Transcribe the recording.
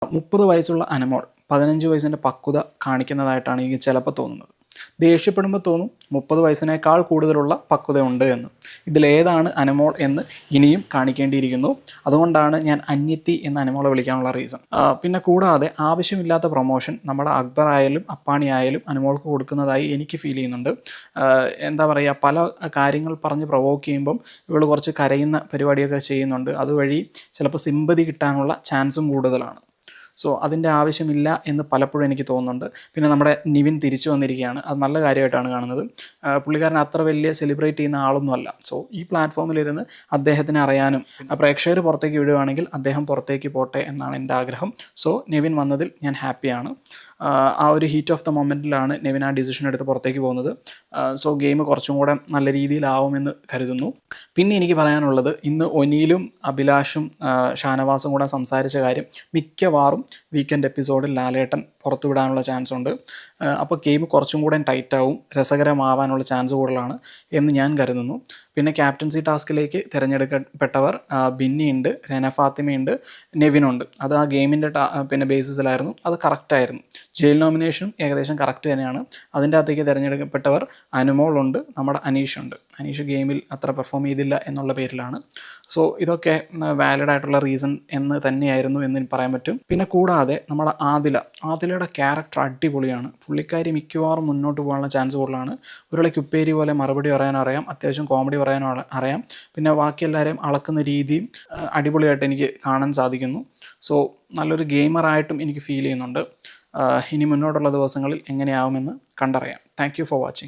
30 വയസ്സുള്ള അനമോൾ 15 വയസ്സിൻ്റെ പക്വത കാണിക്കുന്നതായിട്ടാണ് എനിക്ക് ചിലപ്പോൾ തോന്നുന്നത്. ദേഷ്യപ്പെടുമ്പോൾ തോന്നും 30 വയസ്സിനേക്കാൾ കൂടുതലുള്ള പക്വതയുണ്ട് എന്ന്. ഇതിലേതാണ് അനമോൾ എന്ന് ഇനിയും കാണിക്കേണ്ടിയിരിക്കുന്നു. അതുകൊണ്ടാണ് ഞാൻ അന്യത്തി എന്ന അനമോളെ വിളിക്കാനുള്ള റീസൺ. പിന്നെ കൂടാതെ ആവശ്യമില്ലാത്ത പ്രൊമോഷൻ നമ്മുടെ അക്ബർ ആയാലും അപ്പാണി ആയാലും അനമോൾക്ക് കൊടുക്കുന്നതായി എനിക്ക് ഫീൽ ചെയ്യുന്നുണ്ട്. എന്താ പറയുക, പല കാര്യങ്ങൾ പറഞ്ഞ് പ്രൊവോക്ക് ചെയ്യുമ്പം ഇവൾ കുറച്ച് കരയുന്ന പരിപാടിയൊക്കെ ചെയ്യുന്നുണ്ട്. അതുവഴി ചിലപ്പോൾ സിമ്പതി കിട്ടാനുള്ള ചാൻസും കൂടുതലാണ്. സോ അതിൻ്റെ ആവശ്യമില്ല എന്ന് പലപ്പോഴും എനിക്ക് തോന്നുന്നുണ്ട്. പിന്നെ നമ്മുടെ നിവിൻ തിരിച്ചു വന്നിരിക്കുകയാണ്. അത് നല്ല കാര്യമായിട്ടാണ് കാണുന്നത്. പുള്ളിക്കാരൻ അത്ര വലിയ സെലിബ്രേറ്റ് ചെയ്യുന്ന ആളൊന്നുമല്ല. സോ ഈ പ്ലാറ്റ്ഫോമിലിരുന്ന് അദ്ദേഹത്തിനെ അറിയാനും പ്രേക്ഷകർ പുറത്തേക്ക് വിടുകയാണെങ്കിൽ അദ്ദേഹം പുറത്തേക്ക് പോട്ടെ എന്നാണ് എൻ്റെ ആഗ്രഹം. സോ നിവിൻ വന്നതിൽ ഞാൻ ഹാപ്പിയാണ്. ആ ഒരു ഹീറ്റ് ഓഫ് ദ മൊമെൻറ്റിലാണ് നെവിൻ ആ ഡിസിഷൻ എടുത്ത് പുറത്തേക്ക് പോകുന്നത്. സോ ഗെയിം കുറച്ചും കൂടെ നല്ല രീതിയിലാവുമെന്ന് കരുതുന്നു. പിന്നെ എനിക്ക് പറയാനുള്ളത്, ഇന്ന് ഒനിയിലും അഭിലാഷും ഷാനവാസും കൂടെ സംസാരിച്ച കാര്യം മിക്കവാറും വീക്കെൻഡ് എപ്പിസോഡിൽ ലാലേട്ടൻ പുറത്തുവിടാനുള്ള ചാൻസ് ഉണ്ട്. അപ്പോൾ ഗെയിം കുറച്ചും കൂടെ ടൈറ്റാവും, രസകരമാവാനുള്ള ചാൻസ് കൂടുതലാണ് എന്ന് ഞാൻ കരുതുന്നു. പിന്നെ ക്യാപ്റ്റൻസി ടാസ്കിലേക്ക് തിരഞ്ഞെടുക്കപ്പെട്ടവർ ബിന്നിയുണ്ട്, രന ഫാത്തിമയുണ്ട്, നെവിനുണ്ട്. അത് ആ ഗെയിമിൻ്റെ പിന്നെ ബേസിസിലായിരുന്നു. അത് കറക്റ്റായിരുന്നു. ജയിൽ നോമിനേഷനും ഏകദേശം കറക്റ്റ് തന്നെയാണ്. അതിൻ്റെ അകത്തേക്ക് തിരഞ്ഞെടുക്കപ്പെട്ടവർ അനുമോളുണ്ട്, നമ്മുടെ അനീഷുണ്ട്. അനീഷ് ഗെയിമിൽ അത്ര പെർഫോം ചെയ്തില്ല എന്നുള്ള പേരിലാണ്. സോ ഇതൊക്കെ വാലിഡ് ആയിട്ടുള്ള റീസൺ എന്ന് തന്നെയായിരുന്നു എന്ന് പറയാൻ പറ്റും. പിന്നെ കൂടാതെ നമ്മുടെ ആദിലയുടെ ക്യാരക്ടർ അടിപൊളിയാണ്. പുള്ളിക്കാരി മിക്കവാറും മുന്നോട്ട് പോകാനുള്ള ചാൻസ് കൂടുതലാണ്. ഉരുളയ്ക്ക് ഉപ്പേരി പോലെ മറുപടി പറയാനും അറിയാം, അത്യാവശ്യം കോമഡി പറയാനും അറിയാം. പിന്നെ ബാക്കി എല്ലാവരെയും അളക്കുന്ന രീതിയും അടിപൊളിയായിട്ട് എനിക്ക് കാണാൻ സാധിക്കുന്നു. സോ നല്ലൊരു ഗെയിമറായിട്ടും എനിക്ക് ഫീൽ ചെയ്യുന്നുണ്ട്. ഇനി മുന്നോട്ടുള്ള ദിവസങ്ങളിൽ എങ്ങനെയാവുമെന്ന് കണ്ടറിയാം. Thank you for watching.